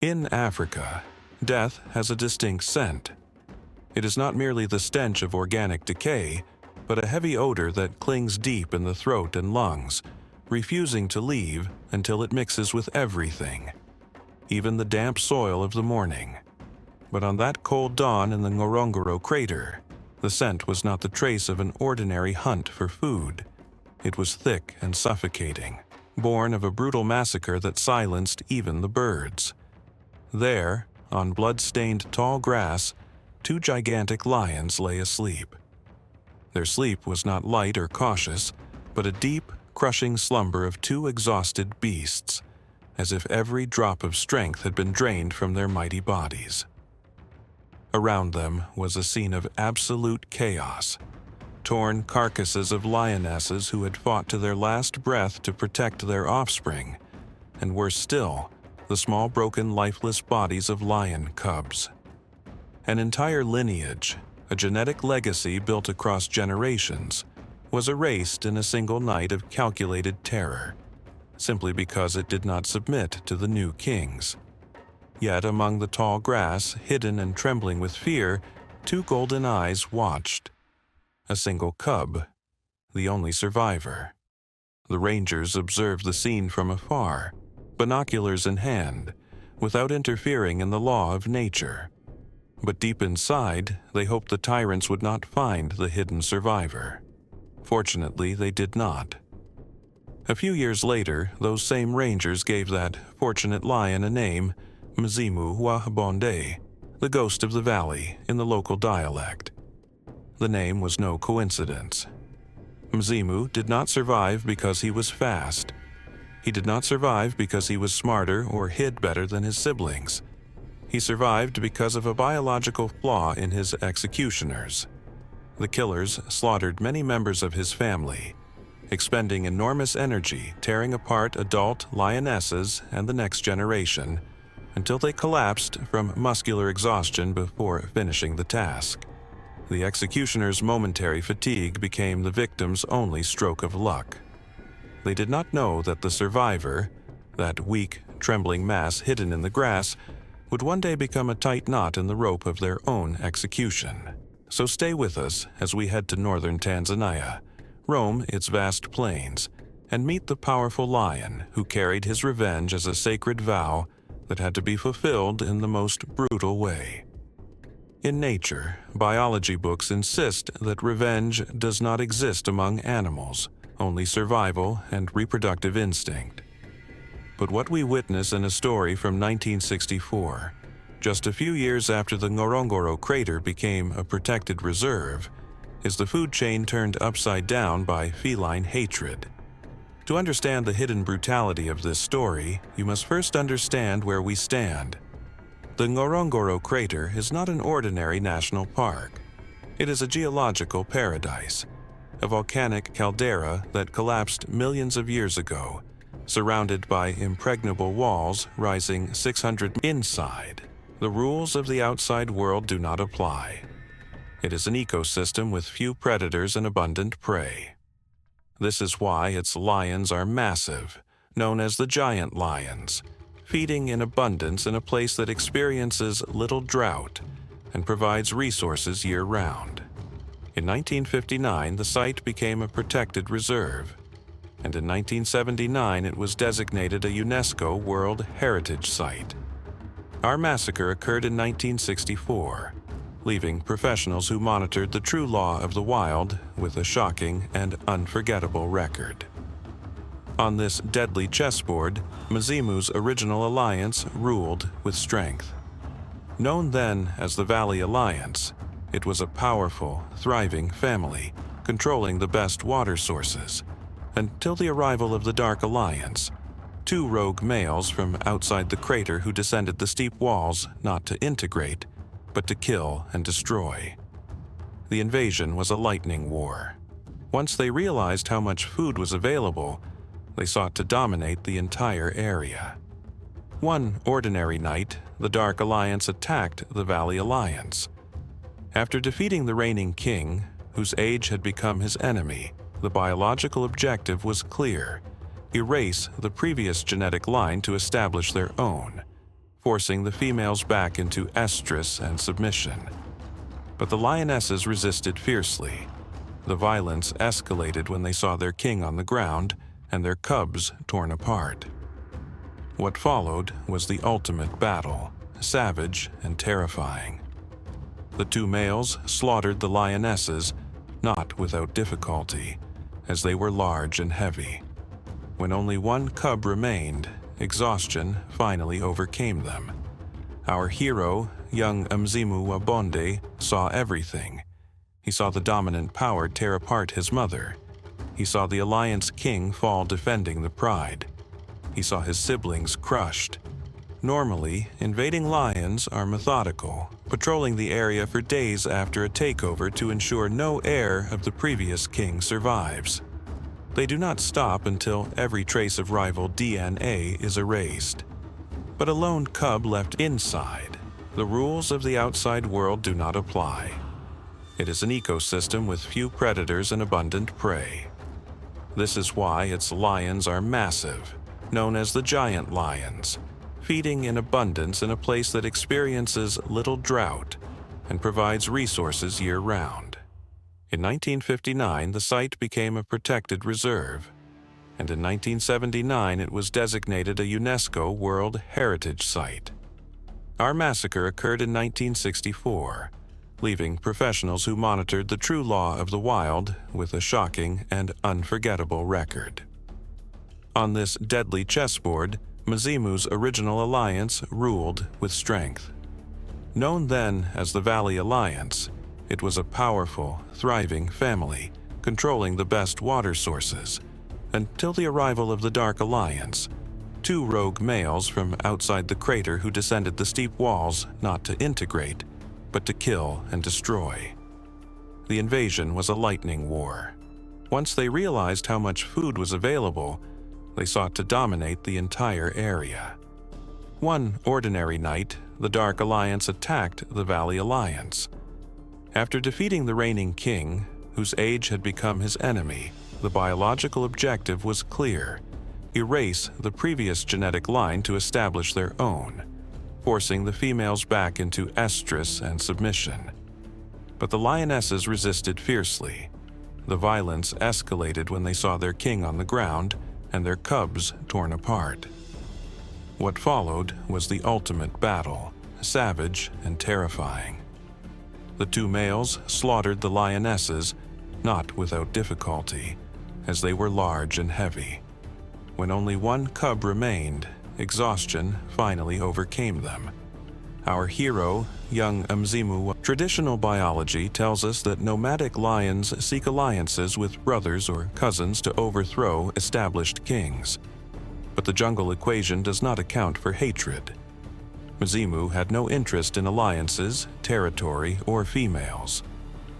In Africa, death has a distinct scent. It is not merely the stench of organic decay, but a heavy odor that clings deep in the throat and lungs, refusing to leave until it mixes with everything, even the damp soil of the morning. But on that cold dawn in the Ngorongoro Crater, the scent was not the trace of an ordinary hunt for food. It was thick and suffocating, born of a brutal massacre that silenced even the birds. There, on blood-stained tall grass, two gigantic lions lay asleep. Their sleep was not light or cautious, but a deep, crushing slumber of two exhausted beasts, as if every drop of strength had been drained from their mighty bodies. Around them was a scene of absolute chaos. Torn carcasses of lionesses who had fought to their last breath to protect their offspring, and worse still, the small broken lifeless bodies of lion cubs. An entire lineage, a genetic legacy built across generations, was erased in a single night of calculated terror, simply because it did not submit to the new kings. Yet among the tall grass, hidden and trembling with fear, two golden eyes watched. A single cub, the only survivor. The rangers observed the scene from afar, binoculars in hand, without interfering in the law of nature. But deep inside, they hoped the tyrants would not find the hidden survivor. Fortunately, they did not. A few years later, those same rangers gave that fortunate lion a name, Mazimu wa Bonde, the ghost of the valley in the local dialect. The name was no coincidence. Mzimu did not survive because he was fast. He did not survive because he was smarter or hid better than his siblings. He survived because of a biological flaw in his executioners. The killers slaughtered many members of his family, expending enormous energy tearing apart adult lionesses and the next generation, until they collapsed from muscular exhaustion before finishing the task. The executioner's momentary fatigue became the victim's only stroke of luck. They did not know that the survivor, that weak, trembling mass hidden in the grass, would one day become a tight knot in the rope of their own execution. So stay with us as we head to northern Tanzania, roam its vast plains, and meet the powerful lion who carried his revenge as a sacred vow that had to be fulfilled in the most brutal way. In nature, biology books insist that revenge does not exist among animals, only survival and reproductive instinct. But what we witness in a story from 1964, just a few years after the Ngorongoro Crater became a protected reserve, is the food chain turned upside down by feline hatred. To understand the hidden brutality of this story, you must first understand where we stand. The Ngorongoro Crater is not an ordinary national park. It is a geological paradise, a volcanic caldera that collapsed millions of years ago, surrounded by impregnable walls rising 600 inside. The rules of the outside world do not apply. It is an ecosystem with few predators and abundant prey. This is why its lions are massive, known as the giant lions, feeding in abundance in a place that experiences little drought and provides resources year-round. In 1959, the site became a protected reserve, and in 1979 it was designated a UNESCO World Heritage Site. Our massacre occurred in 1964, leaving professionals who monitored the true law of the wild with a shocking and unforgettable record. On this deadly chessboard, Mazimu's original alliance ruled with strength. Known then as the Valley Alliance, it was a powerful, thriving family, controlling the best water sources, until the arrival of the Dark Alliance, two rogue males from outside the crater who descended the steep walls not to integrate, but to kill and destroy. The invasion was a lightning war. Once they realized how much food was available, they sought to dominate the entire area. One ordinary night, the Dark Alliance attacked the Valley Alliance. After defeating the reigning king, whose age had become his enemy, the biological objective was clear: erase the previous genetic line to establish their own, forcing the females back into estrus and submission. But the lionesses resisted fiercely. The violence escalated when they saw their king on the ground and their cubs torn apart. What followed was the ultimate battle, savage and terrifying. The two males slaughtered the lionesses, not without difficulty, as they were large and heavy. When only one cub remained, exhaustion finally overcame them. Our hero, young Mzimu wa Bonde, saw everything. He saw the dominant power tear apart his mother. He saw the Alliance king fall defending the pride. He saw his siblings crushed. Normally, invading lions are methodical, patrolling the area for days after a takeover to ensure no heir of the previous king survives. They do not stop until every trace of rival DNA is erased. But a lone cub left inside, the rules of the outside world do not apply. It is an ecosystem with few predators and abundant prey. This is why its lions are massive, known as the giant lions, feeding in abundance in a place that experiences little drought and provides resources year-round. In 1959, the site became a protected reserve, and in 1979 it was designated a UNESCO World Heritage Site. Our massacre occurred in 1964, leaving professionals who monitored the true law of the wild with a shocking and unforgettable record. On this deadly chessboard, Mazimu's original alliance ruled with strength. Known then as the Valley Alliance, it was a powerful, thriving family, controlling the best water sources, until the arrival of the Dark Alliance, two rogue males from outside the crater who descended the steep walls not to integrate, but to kill and destroy. The invasion was a lightning war. Once they realized how much food was available, they sought to dominate the entire area. One ordinary night, the Dark Alliance attacked the Valley Alliance. After defeating the reigning king, whose age had become his enemy, the biological objective was clear: erase the previous genetic line to establish their own, forcing the females back into estrus and submission. But the lionesses resisted fiercely. The violence escalated when they saw their king on the ground and their cubs torn apart. What followed was the ultimate battle, savage and terrifying. The two males slaughtered the lionesses, not without difficulty, as they were large and heavy. When only one cub remained, exhaustion finally overcame them. Our hero, young Mzimu. Traditional biology tells us that nomadic lions seek alliances with brothers or cousins to overthrow established kings. But the jungle equation does not account for hatred. Mazimu had no interest in alliances, territory, or females.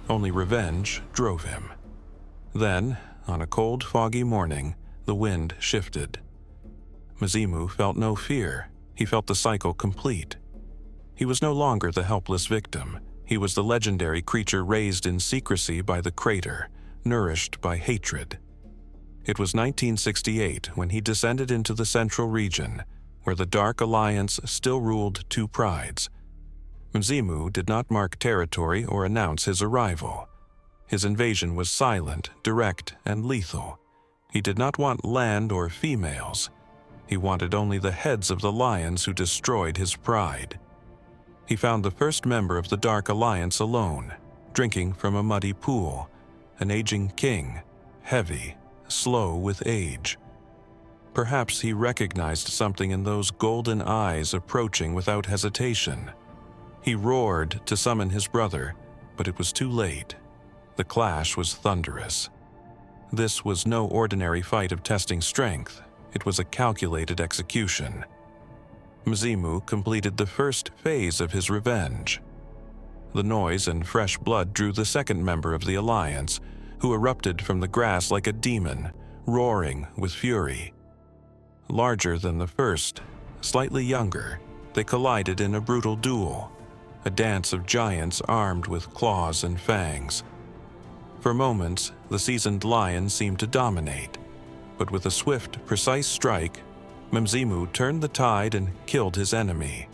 Only revenge drove him. Then, on a cold, foggy morning, the wind shifted. Mazimu felt no fear. He felt the cycle complete. He was no longer the helpless victim. He was the legendary creature raised in secrecy by the crater, nourished by hatred. It was 1968 when he descended into the central region, where the Dark Alliance still ruled two prides. Mzimu did not mark territory or announce his arrival. His invasion was silent, direct, and lethal. He did not want land or females. He wanted only the heads of the lions who destroyed his pride. He found the first member of the Dark Alliance alone, drinking from a muddy pool, an aging king, heavy, slow with age. Perhaps he recognized something in those golden eyes approaching without hesitation. He roared to summon his brother, but it was too late. The clash was thunderous. This was no ordinary fight of testing strength. It was a calculated execution. Mzimu completed the first phase of his revenge. The noise and fresh blood drew the second member of the alliance, who erupted from the grass like a demon, roaring with fury. Larger than the first, slightly younger, they collided in a brutal duel, a dance of giants armed with claws and fangs. For moments, the seasoned lion seemed to dominate, but with a swift, precise strike, Mzimu turned the tide and killed his enemy.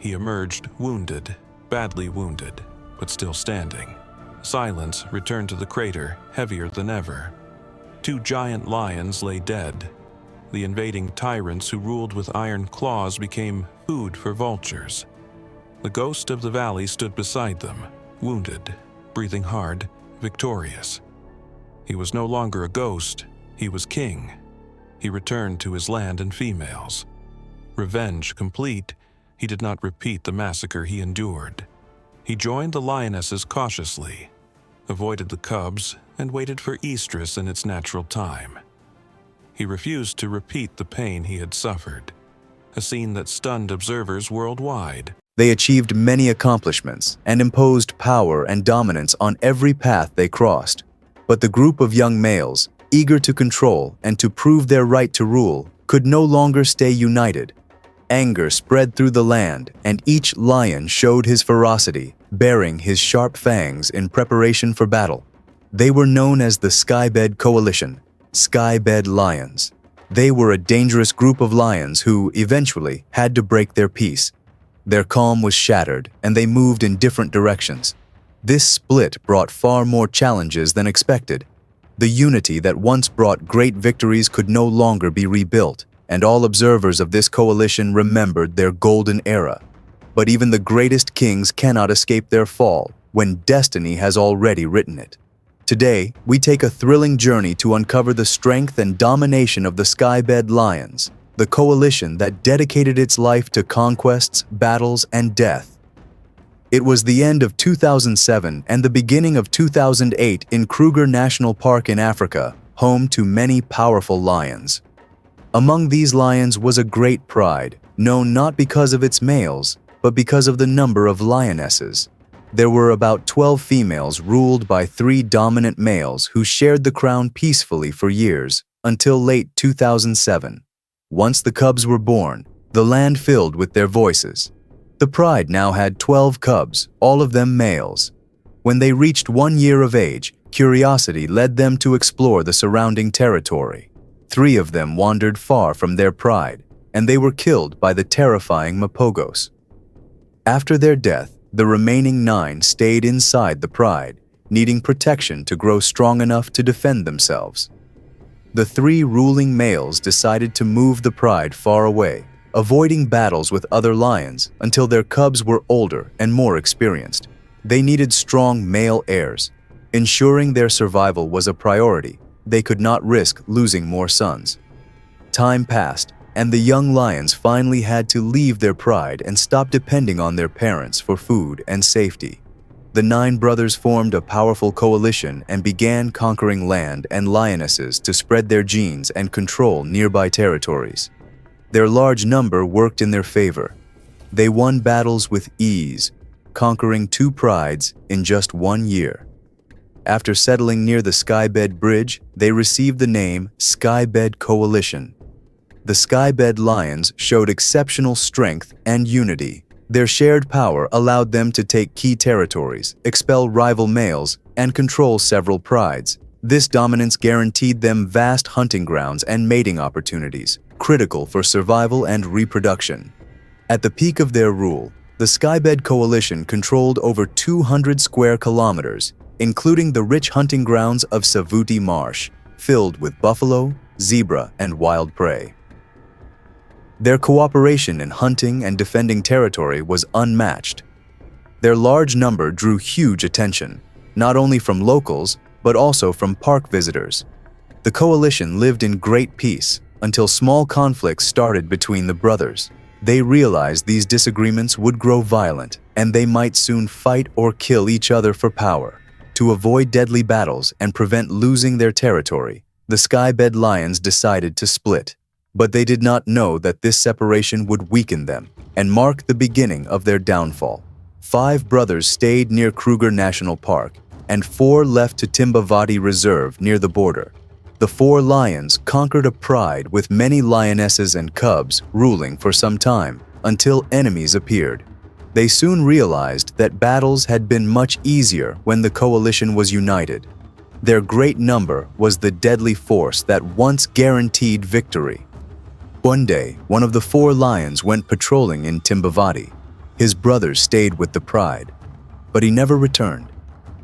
he emerged wounded, badly wounded, but still standing. Silence returned to the crater, heavier than ever. 2 giant lions lay dead. The invading tyrants who ruled with iron claws became food for vultures. The ghost of the valley stood beside them, wounded, breathing hard, victorious. He was no longer a ghost, he was king. He returned to his land and females. Revenge complete, he did not repeat the massacre he endured. He joined the lionesses cautiously, avoided the cubs, and waited for estrus in its natural time. He refused to repeat the pain he had suffered, a scene that stunned observers worldwide. They achieved many accomplishments and imposed power and dominance on every path they crossed. But the group of young males, eager to control and to prove their right to rule, could no longer stay united. Anger spread through the land, and each lion showed his ferocity, baring his sharp fangs in preparation for battle. They were known as the Skybed Coalition, Skybed Lions. They were a dangerous group of lions who, eventually, had to break their peace. Their calm was shattered, and they moved in different directions. This split brought far more challenges than expected. The unity that once brought great victories could no longer be rebuilt, and all observers of this coalition remembered their golden era. But even the greatest kings cannot escape their fall when destiny has already written it. Today, we take a thrilling journey to uncover the strength and domination of the Skybed Lions, the coalition that dedicated its life to conquests, battles, and death. It was the end of 2007 and the beginning of 2008 in Kruger National Park in Africa, home to many powerful lions. Among these lions was a great pride, known not because of its males, but because of the number of lionesses. There were about 12 females ruled by 3 dominant males who shared the crown peacefully for years, until late 2007. Once the cubs were born, the land filled with their voices. The pride now had 12 cubs, all of them males. When they reached 1 year of age, curiosity led them to explore the surrounding territory. 3 of them wandered far from their pride, and they were killed by the terrifying Mapogos. After their death, the remaining 9 stayed inside the pride, needing protection to grow strong enough to defend themselves. The 3 ruling males decided to move the pride far away, avoiding battles with other lions until their cubs were older and more experienced. They needed strong male heirs. Ensuring their survival was a priority. They could not risk losing more sons. Time passed, and the young lions finally had to leave their pride and stop depending on their parents for food and safety. The 9 brothers formed a powerful coalition and began conquering land and lionesses to spread their genes and control nearby territories. Their large number worked in their favor. They won battles with ease, conquering 2 prides in just 1 year. After settling near the Skybed Bridge, they received the name Skybed Coalition. The Skybed Lions showed exceptional strength and unity. Their shared power allowed them to take key territories, expel rival males, and control several prides. This dominance guaranteed them vast hunting grounds and mating opportunities, critical for survival and reproduction. At the peak of their rule, the Skybed Coalition controlled over 200 square kilometers, including the rich hunting grounds of Savuti Marsh, filled with buffalo, zebra, and wild prey. Their cooperation in hunting and defending territory was unmatched. Their large number drew huge attention, not only from locals, but also from park visitors. The coalition lived in great peace until small conflicts started between the brothers. They realized these disagreements would grow violent, and they might soon fight or kill each other for power. To avoid deadly battles and prevent losing their territory, the Skybed Lions decided to split. But they did not know that this separation would weaken them and mark the beginning of their downfall. 5 brothers stayed near Kruger National Park, and 4 left to Timbavati Reserve near the border. The 4 lions conquered a pride with many lionesses and cubs ruling for some time, until enemies appeared. They soon realized that battles had been much easier when the coalition was united. Their great number was the deadly force that once guaranteed victory. Bonde, one of the 4 lions, went patrolling in Timbavati. His brother stayed with the pride, but he never returned.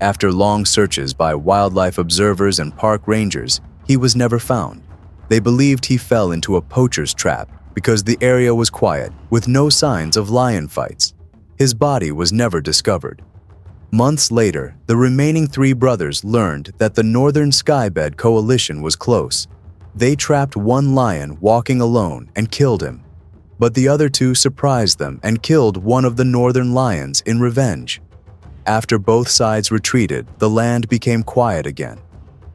After long searches by wildlife observers and park rangers, he was never found. They believed he fell into a poacher's trap because the area was quiet, with no signs of lion fights. His body was never discovered. Months later, the remaining 3 brothers learned that the Northern Skybed Coalition was close. They trapped one lion walking alone and killed him. But the other 2 surprised them and killed one of the northern lions in revenge. After both sides retreated, the land became quiet again.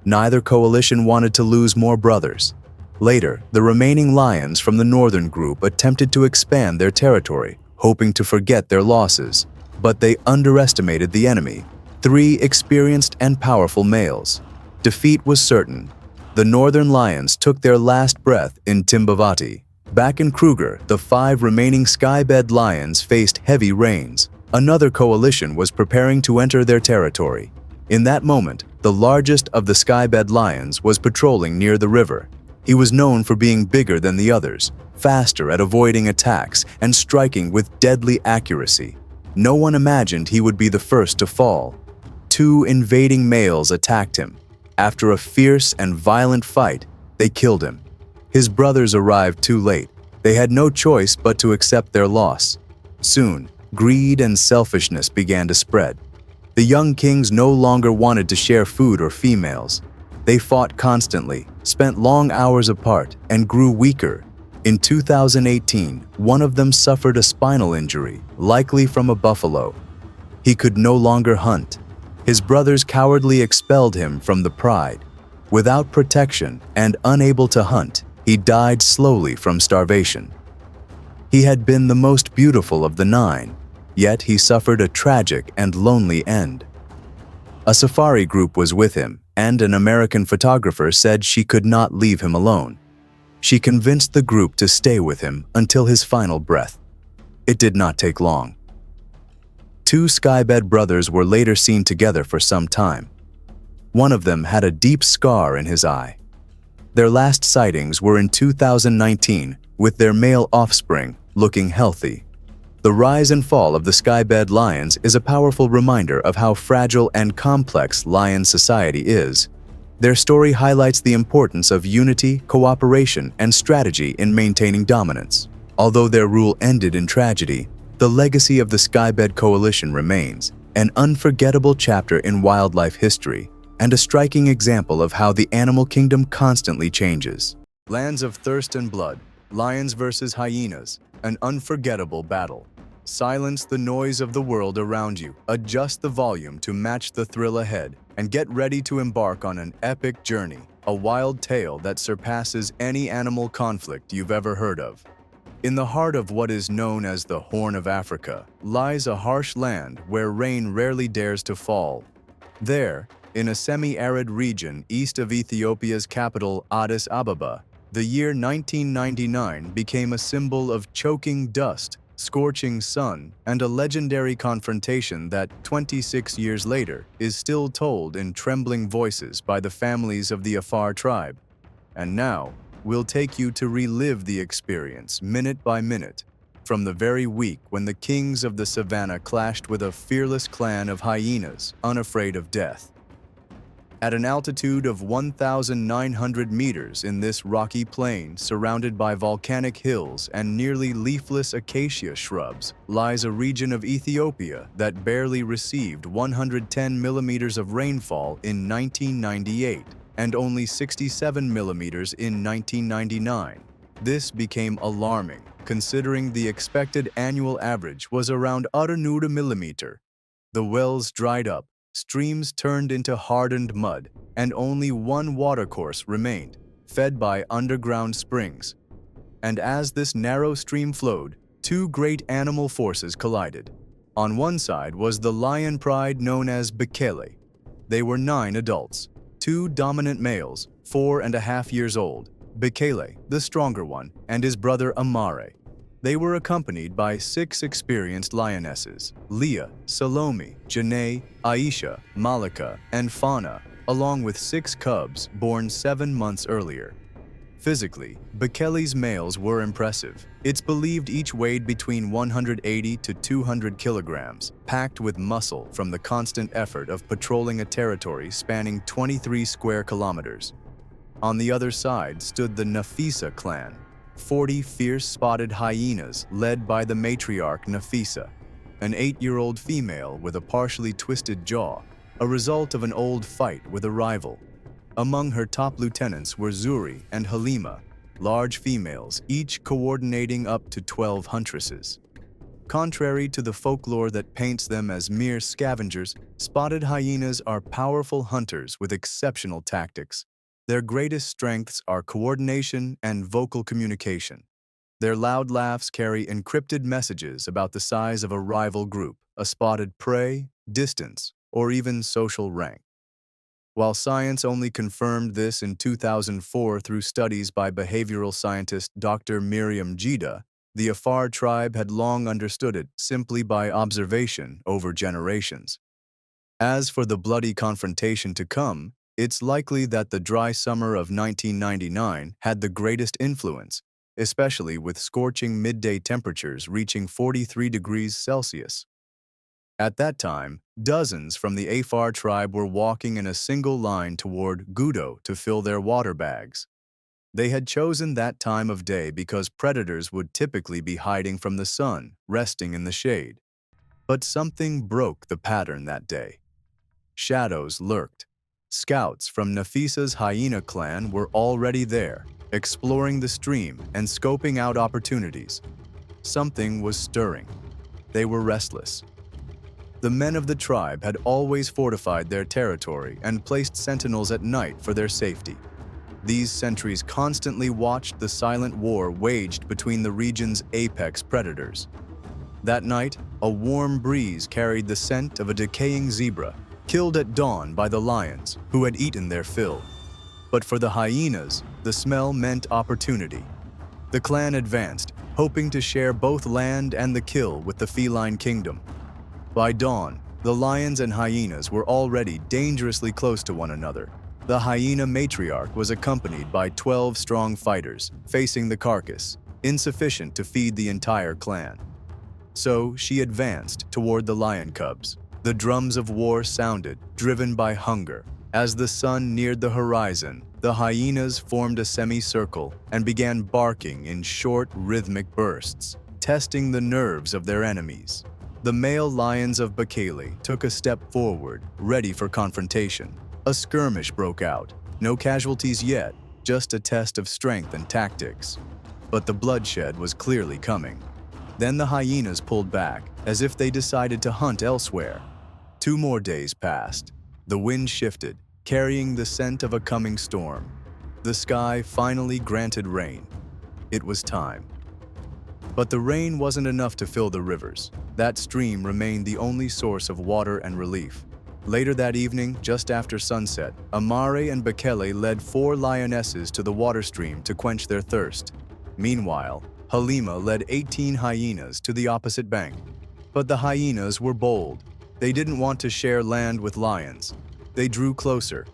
Neither coalition wanted to lose more brothers. Later, the remaining lions from the northern group attempted to expand their territory, hoping to forget their losses. But they underestimated the enemy, 3 experienced and powerful males. Defeat was certain. The northern lions took their last breath in Timbavati. Back in Kruger, the 5 remaining skybed lions faced heavy rains. Another coalition was preparing to enter their territory. In that moment, the largest of the skybed lions was patrolling near the river. He was known for being bigger than the others, faster at avoiding attacks, and striking with deadly accuracy. No one imagined he would be the first to fall. 2 invading males attacked him. After a fierce and violent fight, they killed him. His brothers arrived too late. They had no choice but to accept their loss. Soon, greed and selfishness began to spread. The young kings no longer wanted to share food or females. They fought constantly, spent long hours apart, and grew weaker. In 2018, one of them suffered a spinal injury, likely from a buffalo. He could no longer hunt. His brothers cowardly expelled him from the pride. Without protection and unable to hunt, he died slowly from starvation. He had been the most beautiful of the 9, yet he suffered a tragic and lonely end. A safari group was with him, and an American photographer said she could not leave him alone. She convinced the group to stay with him until his final breath. It did not take long. 2 skybed brothers were later seen together for some time. One of them had a deep scar in his eye. Their last sightings were in 2019, with their male offspring looking healthy. The rise and fall of the skybed lions is a powerful reminder of how fragile and complex lion society is. Their story highlights the importance of unity, cooperation, and strategy in maintaining dominance. Although their rule ended in tragedy, the legacy of the Skybed Coalition remains, an unforgettable chapter in wildlife history, and a striking example of how the animal kingdom constantly changes. Lands of thirst and blood, lions versus hyenas, an unforgettable battle. Silence the noise of the world around you, adjust the volume to match the thrill ahead, and get ready to embark on an epic journey, a wild tale that surpasses any animal conflict you've ever heard of. In the heart of what is known as the Horn of Africa lies a harsh land where rain rarely dares to fall. There, in a semi-arid region east of Ethiopia's capital Addis Ababa, the year 1999 became a symbol of choking dust, scorching sun, and a legendary confrontation that 26 years later is still told in trembling voices by the families of the Afar tribe. And now, we'll take you to relive the experience minute by minute, from the very week when the kings of the savannah clashed with a fearless clan of hyenas unafraid of death. At an altitude of 1,900 meters in this rocky plain surrounded by volcanic hills and nearly leafless acacia shrubs lies a region of Ethiopia that barely received 110 millimeters of rainfall in 1998 and only 67 millimeters in 1999. This became alarming, considering the expected annual average was around 800 millimeter. The wells dried up, streams turned into hardened mud, and only one watercourse remained, fed by underground springs. And as this narrow stream flowed, 2 great animal forces collided. On one side was the lion pride known as Bekele. They were 9 adults, 2 dominant males, 4.5 years old, Bekele, the stronger one, and his brother Amare. They were accompanied by 6 experienced lionesses, Leah, Salome, Janae, Aisha, Malika, and Fauna, along with 6 cubs born 7 months earlier. Physically, Bekele's males were impressive. It's believed each weighed between 180 to 200 kilograms, packed with muscle from the constant effort of patrolling a territory spanning 23 square kilometers. On the other side stood the Nafisa clan, 40 fierce spotted hyenas led by the matriarch Nafisa, an 8-year-old female with a partially twisted jaw, a result of an old fight with a rival. Among her top lieutenants were Zuri and Halima, large females, each coordinating up to 12 huntresses. Contrary to the folklore that paints them as mere scavengers, spotted hyenas are powerful hunters with exceptional tactics. Their greatest strengths are coordination and vocal communication. Their loud laughs carry encrypted messages about the size of a rival group, a spotted prey, distance, or even social rank. While science only confirmed this in 2004 through studies by behavioral scientist Dr. Miriam Jida, the Afar tribe had long understood it simply by observation over generations. As for the bloody confrontation to come, it's likely that the dry summer of 1999 had the greatest influence, especially with scorching midday temperatures reaching 43 degrees Celsius. At that time, dozens from the Afar tribe were walking in a single line toward Gudo to fill their water bags. They had chosen that time of day because predators would typically be hiding from the sun, resting in the shade. But something broke the pattern that day. Shadows lurked. Scouts from Nafisa's hyena clan were already there, exploring the stream and scoping out opportunities. Something was stirring. They were restless. The men of the tribe had always fortified their territory and placed sentinels at night for their safety. These sentries constantly watched the silent war waged between the region's apex predators. That night, a warm breeze carried the scent of a decaying zebra, killed at dawn by the lions, who had eaten their fill. But for the hyenas, the smell meant opportunity. The clan advanced, hoping to share both land and the kill with the feline kingdom. By dawn, the lions and hyenas were already dangerously close to one another. The hyena matriarch was accompanied by 12 strong fighters, facing the carcass, insufficient to feed the entire clan. So she advanced toward the lion cubs. The drums of war sounded, driven by hunger. As the sun neared the horizon, the hyenas formed a semicircle and began barking in short, rhythmic bursts, testing the nerves of their enemies. The male lions of Bekele took a step forward, ready for confrontation. A skirmish broke out. No casualties yet, just a test of strength and tactics. But the bloodshed was clearly coming. Then the hyenas pulled back, as if they decided to hunt elsewhere. 2 more days passed. The wind shifted, carrying the scent of a coming storm. The sky finally granted rain. It was time. But the rain wasn't enough to fill the rivers. That stream remained the only source of water and relief. Later that evening, just after sunset, Amare and Bekele led 4 lionesses to the water stream to quench their thirst. Meanwhile, Halima led 18 hyenas to the opposite bank. But the hyenas were bold. They didn't want to share land with lions. They drew closer.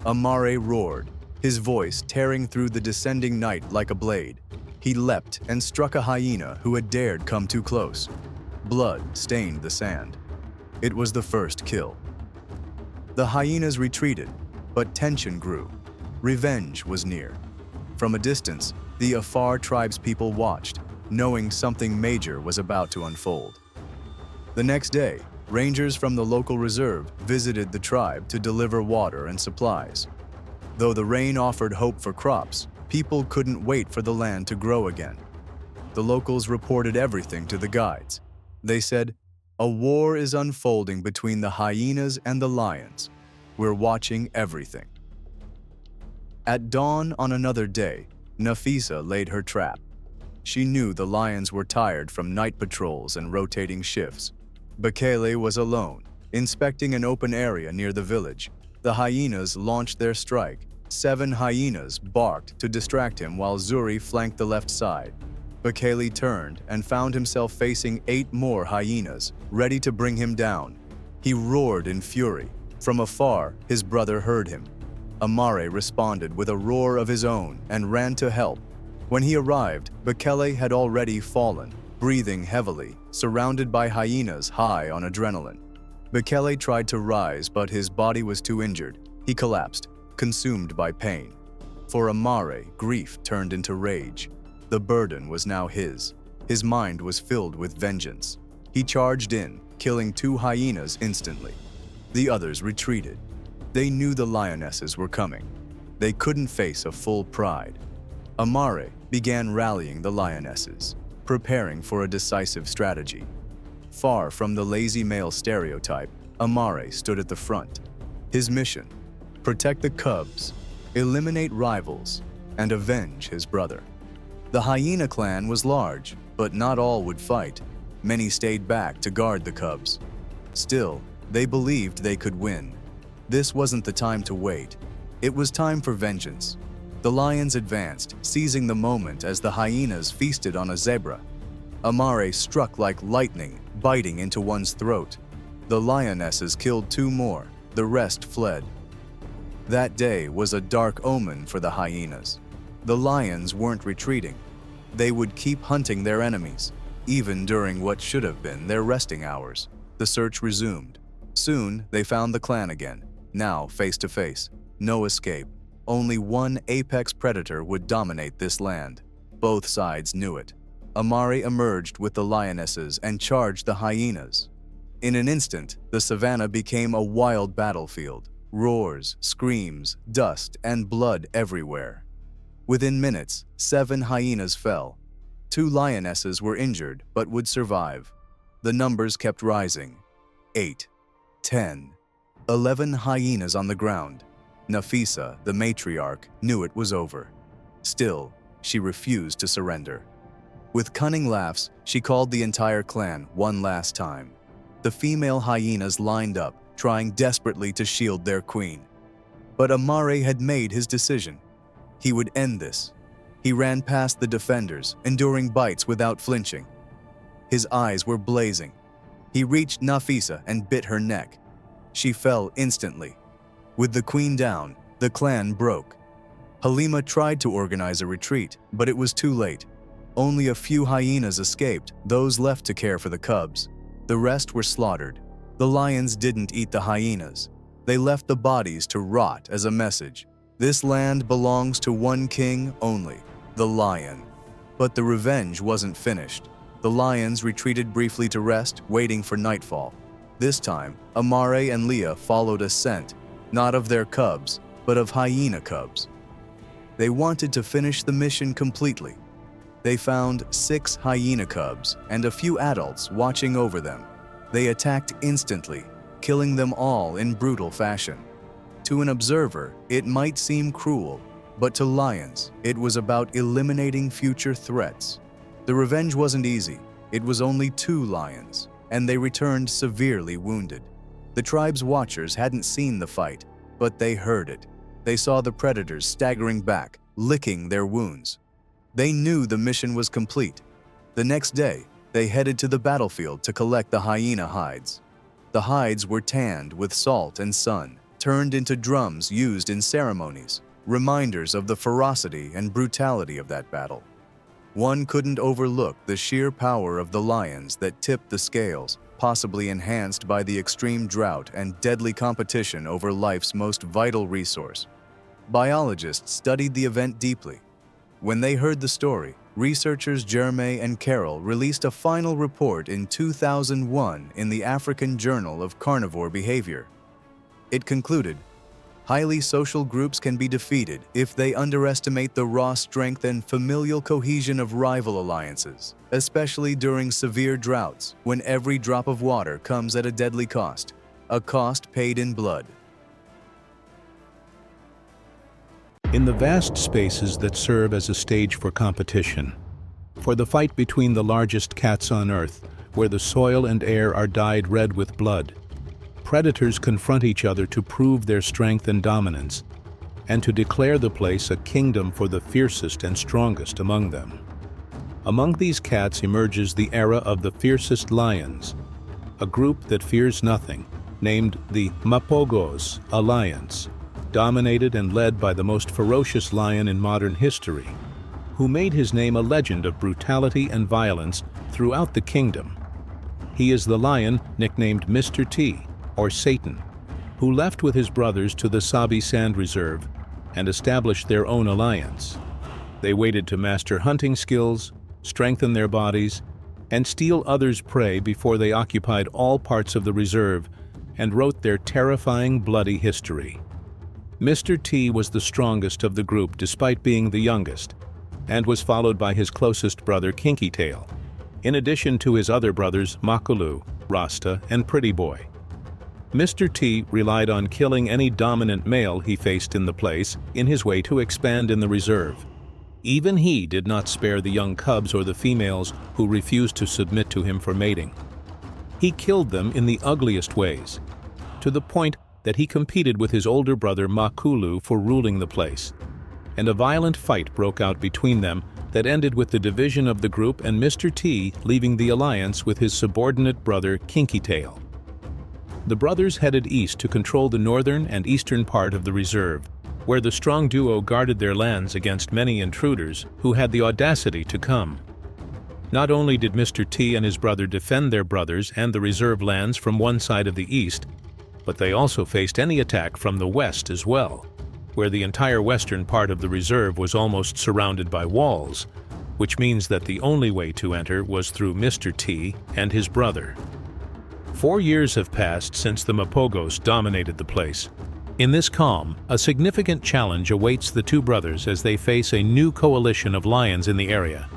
Amare roared, his voice tearing through the descending night like a blade. He leapt and struck a hyena who had dared come too close. Blood stained the sand. It was the first kill. The hyenas retreated, but tension grew. Revenge was near. From a distance, the Afar tribespeople watched, knowing something major was about to unfold. The next day, rangers from the local reserve visited the tribe to deliver water and supplies. Though the rain offered hope for crops, people couldn't wait for the land to grow again. The locals reported everything to the guides. They said, "A war is unfolding between the hyenas and the lions. We're watching everything." At dawn on another day, Nafisa laid her trap. She knew the lions were tired from night patrols and rotating shifts. Bekele was alone, inspecting an open area near the village. The hyenas launched their strike. 7 hyenas barked to distract him while Zuri flanked the left side. Bekele turned and found himself facing 8 more hyenas, ready to bring him down. He roared in fury. From afar, his brother heard him. Amare responded with a roar of his own and ran to help. When he arrived, Bekele had already fallen, breathing heavily, surrounded by hyenas high on adrenaline. Bekele tried to rise, but his body was too injured. He collapsed, consumed by pain. For Amare, grief turned into rage. The burden was now his. His mind was filled with vengeance. He charged in, killing 2 hyenas instantly. The others retreated. They knew the lionesses were coming. They couldn't face a full pride. Amare began rallying the lionesses, preparing for a decisive strategy. Far from the lazy male stereotype, Amare stood at the front. His mission: protect the cubs, eliminate rivals, and avenge his brother. The hyena clan was large, but not all would fight. Many stayed back to guard the cubs. Still, they believed they could win. This wasn't the time to wait. It was time for vengeance. The lions advanced, seizing the moment as the hyenas feasted on a zebra. Amare struck like lightning, biting into one's throat. The lionesses killed 2 more. The rest fled. That day was a dark omen for the hyenas. The lions weren't retreating. They would keep hunting their enemies, even during what should have been their resting hours. The search resumed. Soon, they found the clan again, now face to face. No escape. Only one apex predator would dominate this land. Both sides knew it. Amare emerged with the lionesses and charged the hyenas. In an instant, the savannah became a wild battlefield. Roars, screams, dust, and blood everywhere. Within minutes, 7 hyenas fell. 2 lionesses were injured but would survive. The numbers kept rising. 8, 10, 11 hyenas on the ground. Nafisa, the matriarch, knew it was over. Still, she refused to surrender. With cunning laughs, she called the entire clan one last time. The female hyenas lined up, trying desperately to shield their queen. But Amare had made his decision. He would end this. He ran past the defenders, enduring bites without flinching. His eyes were blazing. He reached Nafisa and bit her neck. She fell instantly. With the queen down, the clan broke. Halima tried to organize a retreat, but it was too late. Only a few hyenas escaped, those left to care for the cubs. The rest were slaughtered. The lions didn't eat the hyenas. They left the bodies to rot as a message. This land belongs to one king only, the lion. But the revenge wasn't finished. The lions retreated briefly to rest, waiting for nightfall. This time, Amare and Leah followed a scent, not of their cubs, but of hyena cubs. They wanted to finish the mission completely. They found 6 hyena cubs and a few adults watching over them. They attacked instantly, killing them all in brutal fashion. To an observer, it might seem cruel, but to lions, it was about eliminating future threats. The revenge wasn't easy. It was only 2 lions, and they returned severely wounded. The tribe's watchers hadn't seen the fight, but they heard it. They saw the predators staggering back, licking their wounds. They knew the mission was complete. The next day, they headed to the battlefield to collect the hyena hides. The hides were tanned with salt and sun, turned into drums used in ceremonies, reminders of the ferocity and brutality of that battle. One couldn't overlook the sheer power of the lions that tipped the scales, possibly enhanced by the extreme drought and deadly competition over life's most vital resource. Biologists studied the event deeply. When they heard the story, researchers Jeremy and Carroll released a final report in 2001 in the African Journal of Carnivore Behavior. It concluded, highly social groups can be defeated if they underestimate the raw strength and familial cohesion of rival alliances, especially during severe droughts when every drop of water comes at a deadly cost, a cost paid in blood. In the vast spaces that serve as a stage for competition, for the fight between the largest cats on Earth, where the soil and air are dyed red with blood, predators confront each other to prove their strength and dominance, and to declare the place a kingdom for the fiercest and strongest among them. Among these cats emerges the era of the fiercest lions, a group that fears nothing, named the Mapogos Alliance. dominated and led by the most ferocious lion in modern history, who made his name a legend of brutality and violence throughout the kingdom. He is the lion nicknamed Mr. T, or Satan, who left with his brothers to the Sabi Sand Reserve and established their own alliance. They waited to master hunting skills, strengthen their bodies, and steal others' prey before they occupied all parts of the reserve and wrote their terrifying, bloody history. Mr. T was the strongest of the group despite being the youngest, and was followed by his closest brother Kinky Tail, in addition to his other brothers Makulu, Rasta, and Pretty Boy. Mr. T relied on killing any dominant male he faced in the place in his way to expand in the reserve. Even he did not spare the young cubs or the females who refused to submit to him for mating. He killed them in the ugliest ways, to the point that he competed with his older brother Makulu for ruling the place, and a violent fight broke out between them that ended with the division of the group and Mr. T leaving the alliance with his subordinate brother Kinky Tail. The brothers headed east to control the northern and eastern part of the reserve, where the strong duo guarded their lands against many intruders who had the audacity to come. Not only did Mr. T and his brother defend their brothers and the reserve lands from one side of the east, but they also faced any attack from the west as well, where the entire western part of the reserve was almost surrounded by walls, which means that the only way to enter was through Mr. T and his brother. 4 years have passed since the Mapogos dominated the place. In this calm, a significant challenge awaits the two brothers as they face a new coalition of lions in the area.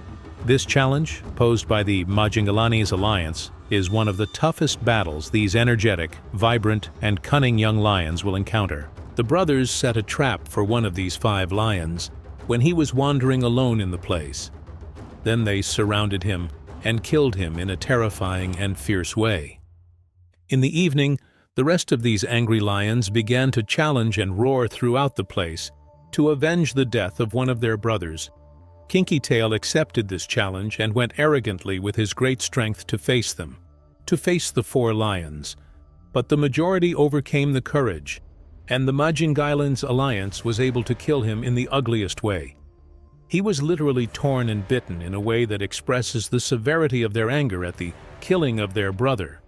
This challenge, posed by the Majingalanes Alliance, is one of the toughest battles these energetic, vibrant, and cunning young lions will encounter. The brothers set a trap for one of these 5 lions when he was wandering alone in the place. Then they surrounded him and killed him in a terrifying and fierce way. In the evening, the rest of these angry lions began to challenge and roar throughout the place to avenge the death of one of their brothers. Kinky Tail accepted this challenge and went arrogantly with his great strength to face them, to face the 4 lions. But the majority overcame the courage, and the Majingalanes Alliance was able to kill him in the ugliest way. He was literally torn and bitten in a way that expresses the severity of their anger at the killing of their brother.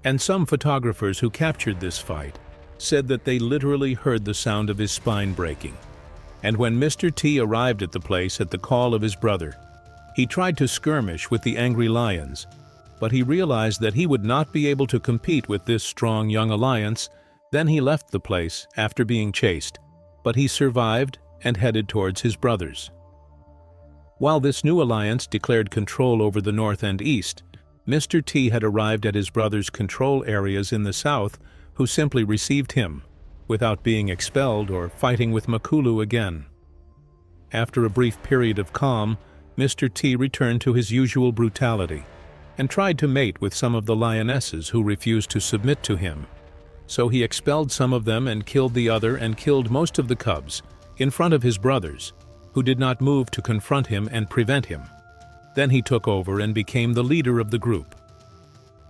And some photographers who captured this fight said that they literally heard the sound of his spine breaking. And when Mr. T arrived at the place at the call of his brother, he tried to skirmish with the angry lions, but he realized that he would not be able to compete with this strong young alliance. Then he left the place after being chased, but he survived and headed towards his brothers. While this new alliance declared control over the north and east, Mr. T had arrived at his brother's control areas in the south, who simply received him, without being expelled or fighting with Makulu again. After a brief period of calm, Mr. T returned to his usual brutality, and tried to mate with some of the lionesses who refused to submit to him. So he expelled some of them and killed the other and killed most of the cubs, in front of his brothers, who did not move to confront him and prevent him. Then he took over and became the leader of the group.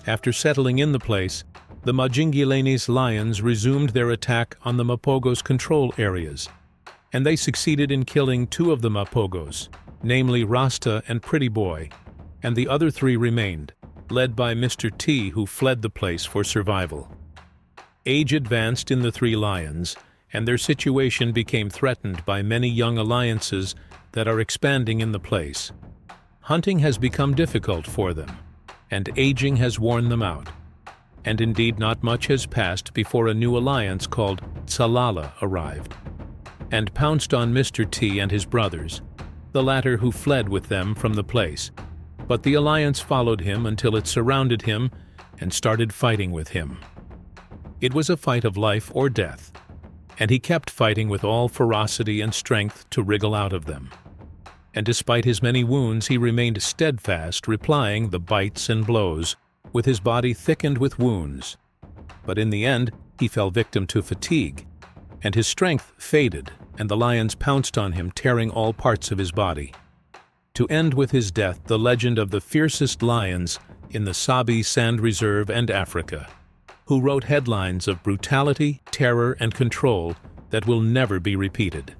After settling in the place, the Majingalanes lions resumed their attack on the Mapogo's control areas, and they succeeded in killing 2 of the Mapogos, namely Rasta and Pretty Boy, and the other 3 remained, led by Mr. T, who fled the place for survival. Age advanced in the 3 lions, and their situation became threatened by many young alliances that are expanding in the place. Hunting has become difficult for them, and aging has worn them out. And indeed not much has passed before a new alliance called Tsalala arrived, and pounced on Mr. T and his brothers, the latter who fled with them from the place. But the alliance followed him until it surrounded him and started fighting with him. It was a fight of life or death, and he kept fighting with all ferocity and strength to wriggle out of them. And despite his many wounds, he remained steadfast, replying the bites and blows, with his body thickened with wounds. But in the end, he fell victim to fatigue, and his strength faded, and the lions pounced on him, tearing all parts of his body. To end with his death, the legend of the fiercest lions in the Sabi Sand Reserve and Africa, who wrote headlines of brutality, terror, and control that will never be repeated.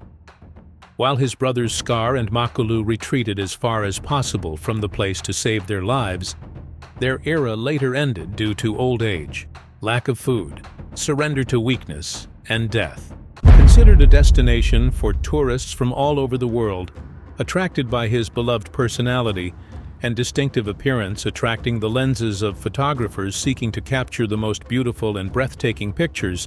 While his brothers Scar and Makulu retreated as far as possible from the place to save their lives, their era later ended due to old age, lack of food, surrender to weakness, and death. Considered a destination for tourists from all over the world, attracted by his beloved personality and distinctive appearance, attracting the lenses of photographers seeking to capture the most beautiful and breathtaking pictures,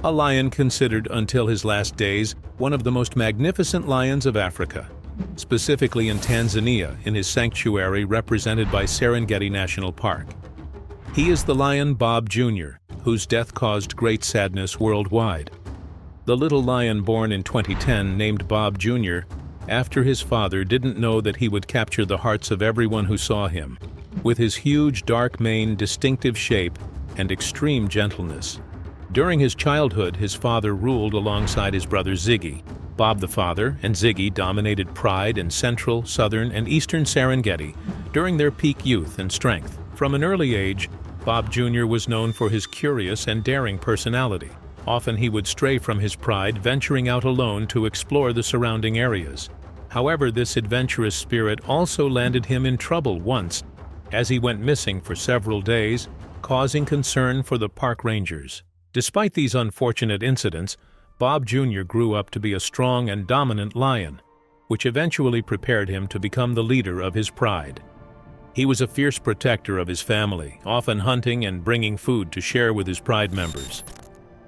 a lion considered until his last days one of the most magnificent lions of Africa, specifically in Tanzania in his sanctuary represented by Serengeti National Park. He is the lion Bob Jr., whose death caused great sadness worldwide. The little lion born in 2010 named Bob Jr. after his father didn't know that he would capture the hearts of everyone who saw him, with his huge dark mane, distinctive shape, and extreme gentleness. During his childhood, his father ruled alongside his brother Ziggy. Bob the father and Ziggy dominated pride in central, southern, and eastern Serengeti during their peak youth and strength. From an early age, Bob Jr. was known for his curious and daring personality. Often he would stray from his pride, venturing out alone to explore the surrounding areas. However, this adventurous spirit also landed him in trouble once, as he went missing for several days, causing concern for the park rangers. Despite these unfortunate incidents, Bob Jr. grew up to be a strong and dominant lion, which eventually prepared him to become the leader of his pride. He was a fierce protector of his family, often hunting and bringing food to share with his pride members.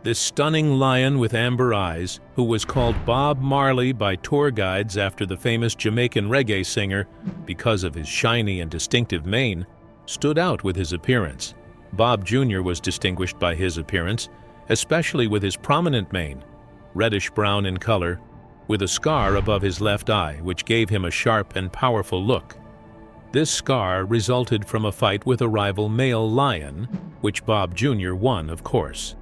This stunning lion with amber eyes, who was called Bob Marley by tour guides after the famous Jamaican reggae singer because of his shiny and distinctive mane, stood out with his appearance. Bob Jr. was distinguished by his appearance, especially with his prominent mane, reddish-brown in color, with a scar above his left eye, which gave him a sharp and powerful look. This scar resulted from a fight with a rival male lion, which Bob Jr. won, of course.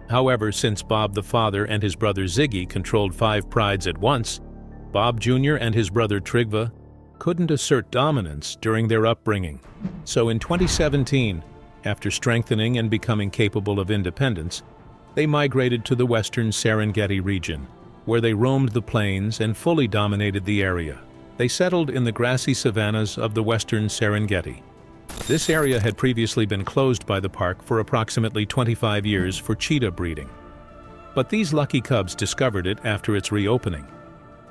However, since Bob the father and his brother Ziggy controlled 5 prides at once, Bob Jr. and his brother Trigva couldn't assert dominance during their upbringing. So in 2017, after strengthening and becoming capable of independence, they migrated to the western Serengeti region, where they roamed the plains and fully dominated the area. They settled in the grassy savannas of the western Serengeti. This area had previously been closed by the park for approximately 25 years for cheetah breeding. But these lucky cubs discovered it after its reopening.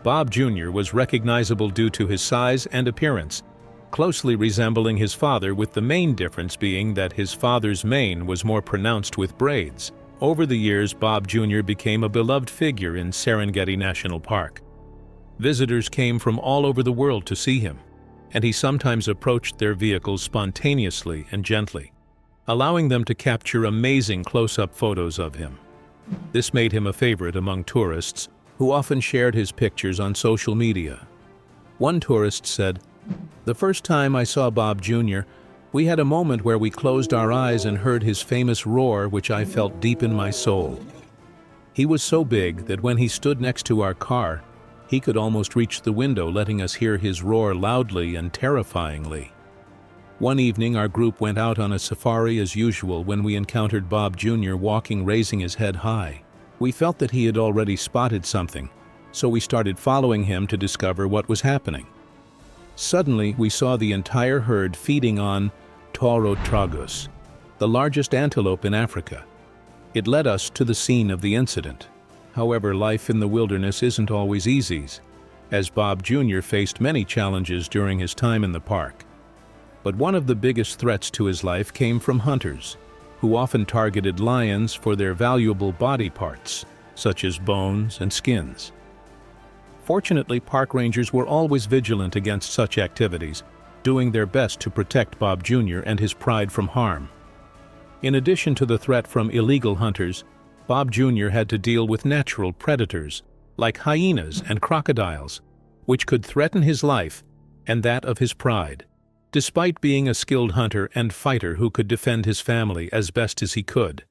Bob Jr. was recognizable due to his size and appearance, closely resembling his father, with the main difference being that his father's mane was more pronounced with braids. Over the years, Bob Jr. became a beloved figure in Serengeti National Park. Visitors came from all over the world to see him, and he sometimes approached their vehicles spontaneously and gently, allowing them to capture amazing close-up photos of him. This made him a favorite among tourists, who often shared his pictures on social media. One tourist said, "The first time I saw Bob Jr., we had a moment where we closed our eyes and heard his famous roar, which I felt deep in my soul. He was so big that when he stood next to our car, he could almost reach the window, letting us hear his roar loudly and terrifyingly." One evening, our group went out on a safari as usual when we encountered Bob Jr. walking, raising his head high. We felt that he had already spotted something, so we started following him to discover what was happening. Suddenly, we saw the entire herd feeding on tauro tragus, the largest antelope in Africa. It led us to the scene of the incident. However, life in the wilderness isn't always easy, as Bob Jr. faced many challenges during his time in the park. But one of the biggest threats to his life came from hunters, who often targeted lions for their valuable body parts, such as bones and skins. Fortunately, park rangers were always vigilant against such activities, doing their best to protect Bob Jr. and his pride from harm. In addition to the threat from illegal hunters, Bob Jr. had to deal with natural predators, like hyenas and crocodiles, which could threaten his life and that of his pride. Despite being a skilled hunter and fighter who could defend his family as best as he could.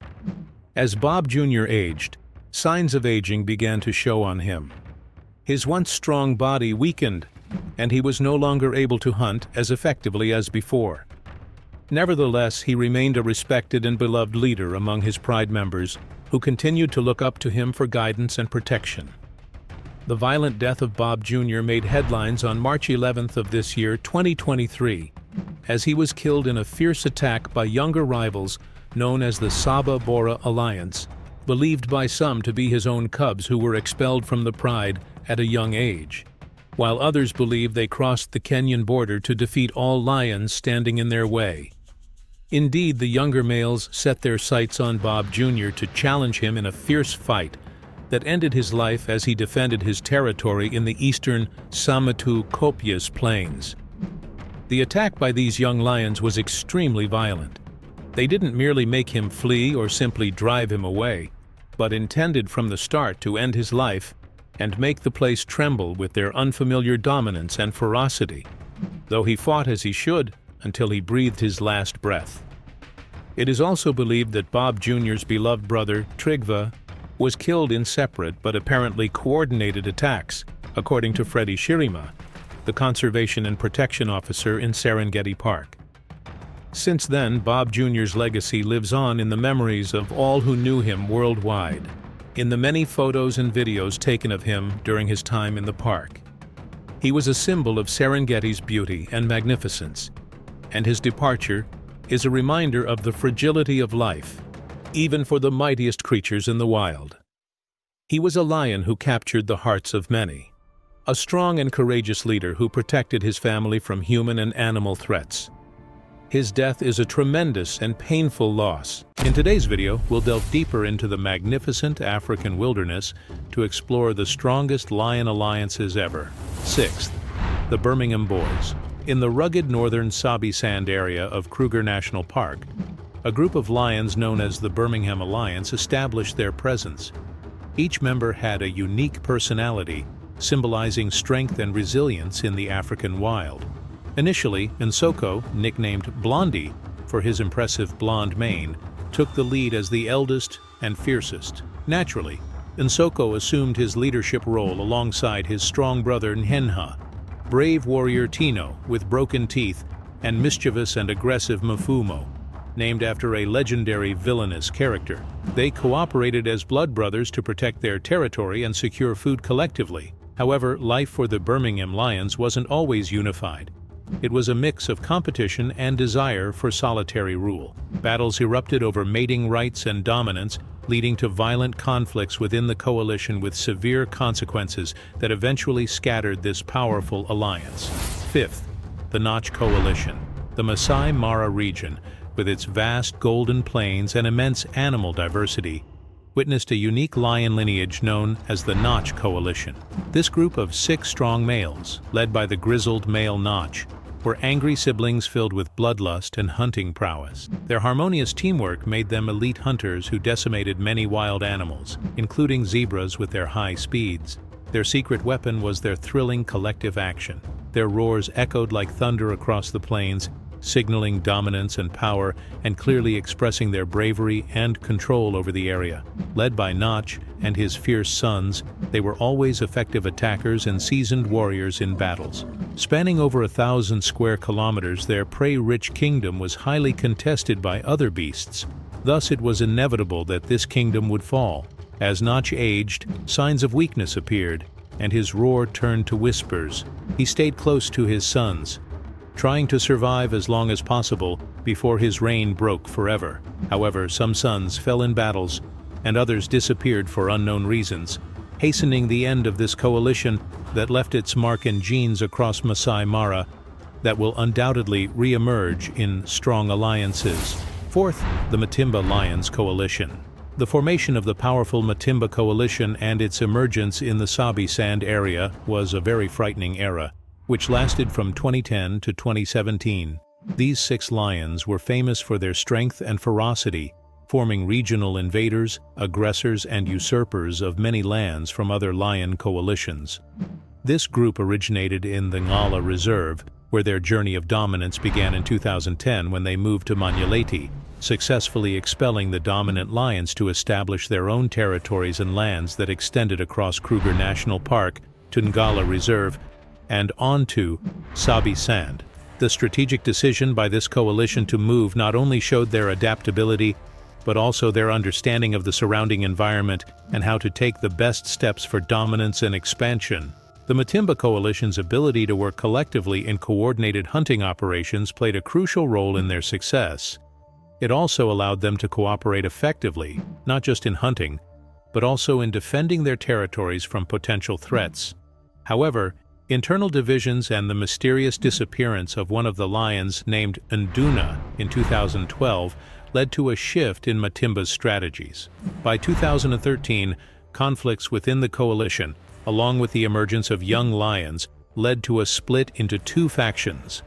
As Bob Jr. aged, signs of aging began to show on him. His once strong body weakened, and he was no longer able to hunt as effectively as before. Nevertheless, he remained a respected and beloved leader among his pride members, who continued to look up to him for guidance and protection. The violent death of Bob Jr. made headlines on March 11th of this year, 2023, as he was killed in a fierce attack by younger rivals known as the Saba-Bora Alliance, believed by some to be his own cubs who were expelled from the pride at a young age, while others believe they crossed the Kenyan border to defeat all lions standing in their way. Indeed, the younger males set their sights on Bob Jr. to challenge him in a fierce fight that ended his life as he defended his territory in the eastern Samatu-Copias plains. The attack by these young lions was extremely violent. They didn't merely make him flee or simply drive him away, but intended from the start to end his life and make the place tremble with their unfamiliar dominance and ferocity, though he fought as he should until he breathed his last breath. It is also believed that Bob Jr.'s beloved brother, Trygve, was killed in separate but apparently coordinated attacks, according to Freddie Shirima, the Conservation and Protection Officer in Serengeti Park. Since then, Bob Jr.'s legacy lives on in the memories of all who knew him worldwide, in the many photos and videos taken of him during his time in the park. He was a symbol of Serengeti's beauty and magnificence, and his departure is a reminder of the fragility of life, even for the mightiest creatures in the wild. He was a lion who captured the hearts of many, a strong and courageous leader who protected his family from human and animal threats. His death is a tremendous and painful loss. In today's video, we'll delve deeper into the magnificent African wilderness to explore the strongest lion alliances ever. Sixth, the Birmingham Boys. In the rugged northern Sabi Sand area of Kruger National Park, a group of lions known as the Birmingham Alliance established their presence. Each member had a unique personality, symbolizing strength and resilience in the African wild. Initially, Nsoko, nicknamed Blondie for his impressive blonde mane, took the lead as the eldest and fiercest. Naturally, Nsoko assumed his leadership role alongside his strong brother Nhenha, brave warrior Tino with broken teeth, and mischievous and aggressive Mfumo, named after a legendary villainous character. They cooperated as blood brothers to protect their territory and secure food collectively. However, life for the Birmingham Lions wasn't always unified. It was a mix of competition and desire for solitary rule. Battles erupted over mating rights and dominance, leading to violent conflicts within the coalition with severe consequences that eventually scattered this powerful alliance. Fifth, the Notch Coalition. The Masai Mara region, with its vast golden plains and immense animal diversity, witnessed a unique lion lineage known as the Notch Coalition. This group of 6 strong males, led by the grizzled male Notch, were angry siblings filled with bloodlust and hunting prowess. Their harmonious teamwork made them elite hunters who decimated many wild animals, including zebras with their high speeds. Their secret weapon was their thrilling collective action. Their roars echoed like thunder across the plains, signaling dominance and power and clearly expressing their bravery and control over the area. Led by Notch and his fierce sons, they were always effective attackers and seasoned warriors in battles. Spanning over 1,000 square kilometers, their prey-rich kingdom was highly contested by other beasts. Thus, it was inevitable that this kingdom would fall. As Notch aged, signs of weakness appeared, and his roar turned to whispers. He stayed close to his sons, trying to survive as long as possible before his reign broke forever. However, some sons fell in battles, and others disappeared for unknown reasons, hastening the end of this coalition that left its mark and genes across Masai Mara that will undoubtedly re-emerge in strong alliances. Fourth, the Matimba Lions Coalition. The formation of the powerful Matimba Coalition and its emergence in the Sabi Sand area was a very frightening era, which lasted from 2010 to 2017. These 6 lions were famous for their strength and ferocity, forming regional invaders, aggressors, and usurpers of many lands from other lion coalitions. This group originated in the Ngala Reserve, where their journey of dominance began in 2010 when they moved to Manyeleti, successfully expelling the dominant lions to establish their own territories and lands that extended across Kruger National Park to Ngala Reserve and onto Sabi Sand. The strategic decision by this coalition to move not only showed their adaptability, but also their understanding of the surrounding environment and how to take the best steps for dominance and expansion. The Matimba Coalition's ability to work collectively in coordinated hunting operations played a crucial role in their success. It also allowed them to cooperate effectively, not just in hunting, but also in defending their territories from potential threats. However, internal divisions and the mysterious disappearance of one of the lions named Nduna in 2012 led to a shift in Matimba's strategies. By 2013, conflicts within the coalition, along with the emergence of young lions, led to a split into two factions: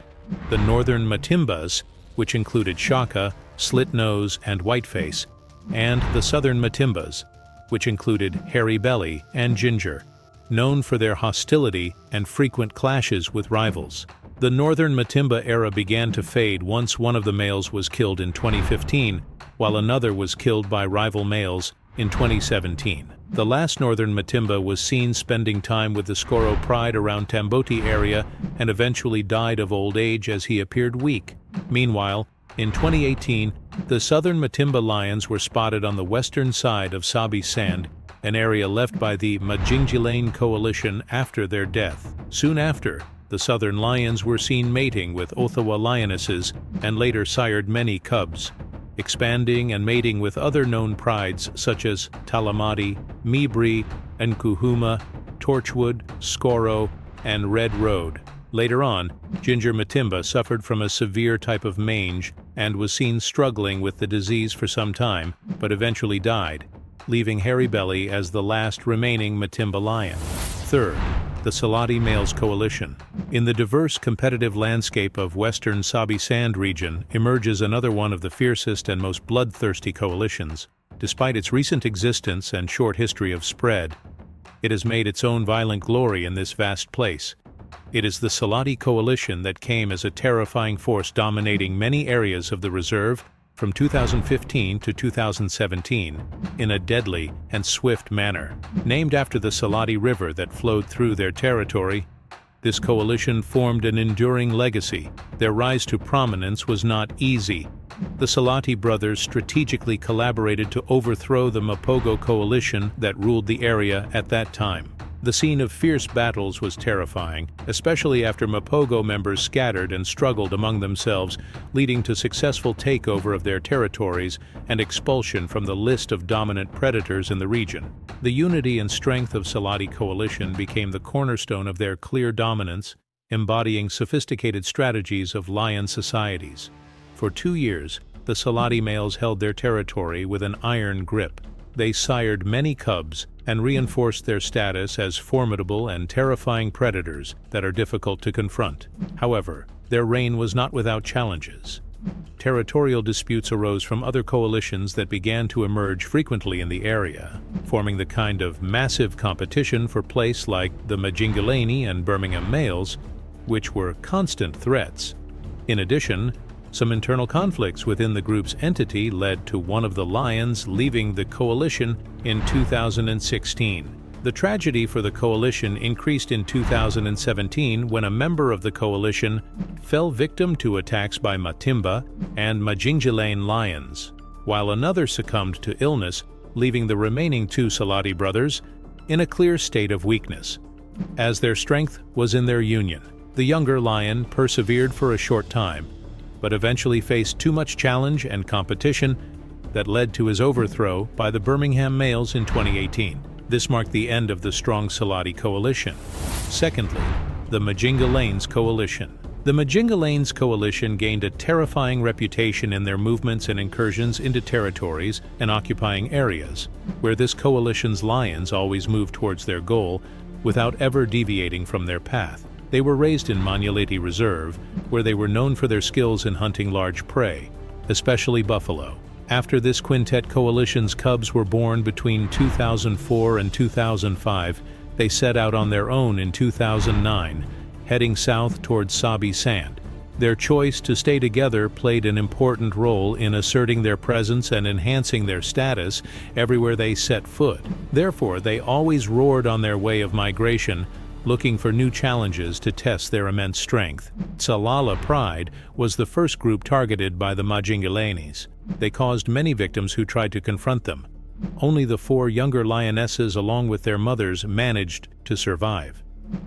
the northern Matimbas, which included Shaka, Slit-Nose, and Whiteface, and the southern Matimbas, which included Hairy Belly and Ginger, known for their hostility and frequent clashes with rivals. The northern Matimba era began to fade once one of the males was killed in 2015, while another was killed by rival males in 2017. The last northern Matimba was seen spending time with the Skoro pride around Tamboti area and eventually died of old age as he appeared weak. Meanwhile, in 2018, the southern Matimba lions were spotted on the western side of Sabi Sand, an area left by the Majingilane coalition after their death. Soon after, the southern lions were seen mating with Othawa lionesses and later sired many cubs, expanding and mating with other known prides such as Talamati, Mibri, and Kuhuma, Torchwood, Skoro, and Red Road. Later on, Ginger Matimba suffered from a severe type of mange and was seen struggling with the disease for some time, but eventually died, leaving Hairy Belly as the last remaining Matimba lion. Third, the Salati Males Coalition. In the diverse competitive landscape of western Sabi Sand region emerges another one of the fiercest and most bloodthirsty coalitions. Despite its recent existence and short history of spread, it has made its own violent glory in this vast place. It is the Salati Coalition that came as a terrifying force dominating many areas of the reserve from 2015 to 2017 in a deadly and swift manner. Named after the Salati River that flowed through their territory, this coalition formed an enduring legacy. Their rise to prominence was not easy. The Salati brothers strategically collaborated to overthrow the Mapogo coalition that ruled the area at that time. The scene of fierce battles was terrifying, especially after Mapogo members scattered and struggled among themselves, leading to successful takeover of their territories and expulsion from the list of dominant predators in the region. The unity and strength of Salati coalition became the cornerstone of their clear dominance, embodying sophisticated strategies of lion societies. For 2 years, the Salati males held their territory with an iron grip. They sired many cubs and reinforced their status as formidable and terrifying predators that are difficult to confront. However, their reign was not without challenges. Territorial disputes arose from other coalitions that began to emerge frequently in the area, forming the kind of massive competition for place like the Majingilane and Birmingham males, which were constant threats. In addition, some internal conflicts within the group's entity led to one of the lions leaving the coalition in 2016. The tragedy for the coalition increased in 2017 when a member of the coalition fell victim to attacks by Matimba and Majingilane lions, while another succumbed to illness, leaving the remaining 2 Salati brothers in a clear state of weakness, as their strength was in their union. The younger lion persevered for a short time, but eventually faced too much challenge and competition that led to his overthrow by the Birmingham males in 2018. This marked the end of the strong Salati coalition. Secondly, the Majingalanes coalition. The Majingalanes coalition gained a terrifying reputation in their movements and incursions into territories and occupying areas, where this coalition's lions always moved towards their goal without ever deviating from their path. They were raised in Manyaleti Reserve, where they were known for their skills in hunting large prey, especially buffalo. After this quintet coalition's cubs were born between 2004 and 2005, they set out on their own in 2009, heading south towards Sabi Sand. Their choice to stay together played an important role in asserting their presence and enhancing their status everywhere they set foot. Therefore, they always roared on their way of migration, looking for new challenges to test their immense strength. Tsalala Pride was the first group targeted by the Majingalanes. They caused many victims who tried to confront them. Only the 4 younger lionesses along with their mothers managed to survive.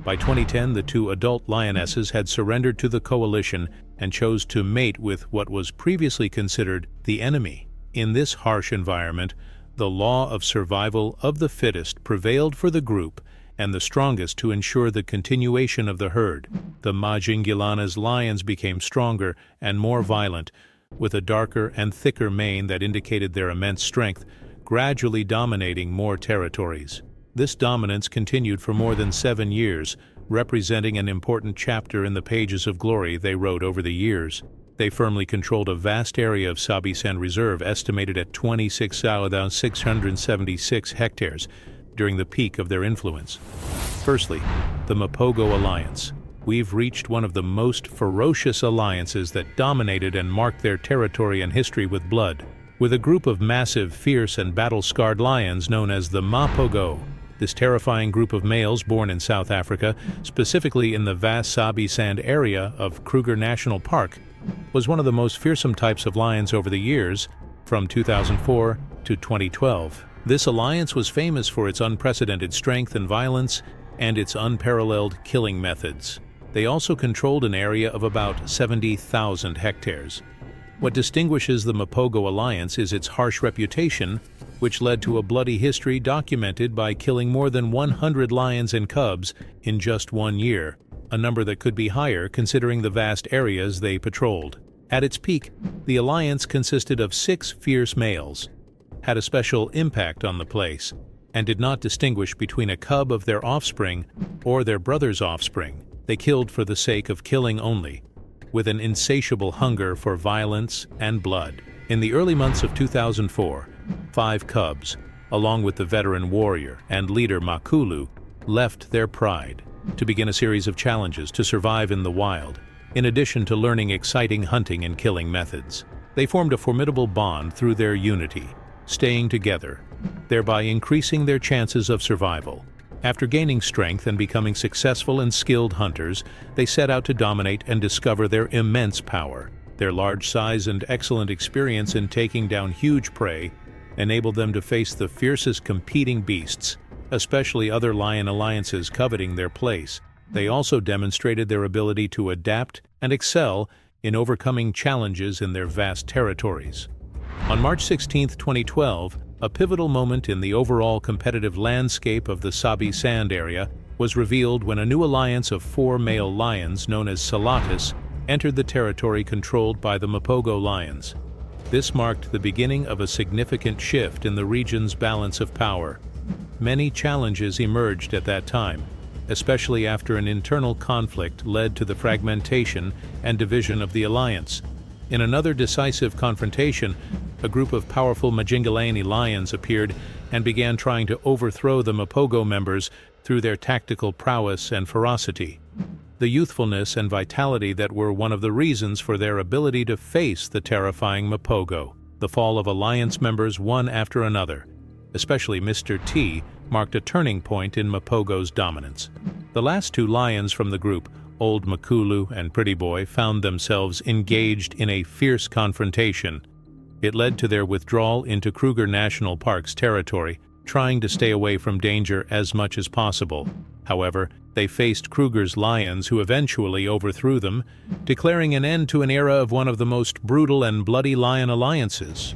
By 2010, the 2 adult lionesses had surrendered to the coalition and chose to mate with what was previously considered the enemy. In this harsh environment, the law of survival of the fittest prevailed for the group and the strongest to ensure the continuation of the herd. The Majingilana's lions became stronger and more violent, with a darker and thicker mane that indicated their immense strength, gradually dominating more territories. This dominance continued for more than 7 years, representing an important chapter in the pages of glory they wrote over the years. They firmly controlled a vast area of Sabi-San Reserve estimated at 26,676 hectares during the peak of their influence. Firstly, the Mapogo Alliance. We've reached one of the most ferocious alliances that dominated and marked their territory and history with blood. With a group of massive, fierce, and battle-scarred lions known as the Mapogo. This terrifying group of males born in South Africa, specifically in the vast Sabi-Sand area of Kruger National Park, was one of the most fearsome types of lions over the years, from 2004 to 2012. This alliance was famous for its unprecedented strength and violence and its unparalleled killing methods. They also controlled an area of about 70,000 hectares. What distinguishes the Mapogo Alliance is its harsh reputation, which led to a bloody history documented by killing more than 100 lions and cubs in just 1 year, a number that could be higher considering the vast areas they patrolled. At its peak, the alliance consisted of 6 fierce males, had a special impact on the place, and did not distinguish between a cub of their offspring or their brother's offspring. They killed for the sake of killing only, with an insatiable hunger for violence and blood. In the early months of 2004, 5 cubs, along with the veteran warrior and leader Makulu, left their pride to begin a series of challenges to survive in the wild. In addition to learning exciting hunting and killing methods, they formed a formidable bond through their unity, staying together, thereby increasing their chances of survival. After gaining strength and becoming successful and skilled hunters, they set out to dominate and discover their immense power. Their large size and excellent experience in taking down huge prey enabled them to face the fiercest competing beasts, especially other lion alliances coveting their place. They also demonstrated their ability to adapt and excel in overcoming challenges in their vast territories. On March 16, 2012, a pivotal moment in the overall competitive landscape of the Sabi-Sand area was revealed when a new alliance of 4 male lions known as Salatis entered the territory controlled by the Mapogo lions. This marked the beginning of a significant shift in the region's balance of power. Many challenges emerged at that time, especially after an internal conflict led to the fragmentation and division of the alliance. In another decisive confrontation, a group of powerful Majingalani lions appeared and began trying to overthrow the Mapogo members through their tactical prowess and ferocity. The youthfulness and vitality that were one of the reasons for their ability to face the terrifying Mapogo. The fall of alliance members one after another, especially Mr. T, marked a turning point in Mapogo's dominance. The last 2 lions from the group, Old Makulu and Pretty Boy, found themselves engaged in a fierce confrontation. It led to their withdrawal into Kruger National Park's territory, trying to stay away from danger as much as possible. However, they faced Kruger's lions, who eventually overthrew them, declaring an end to an era of one of the most brutal and bloody lion alliances.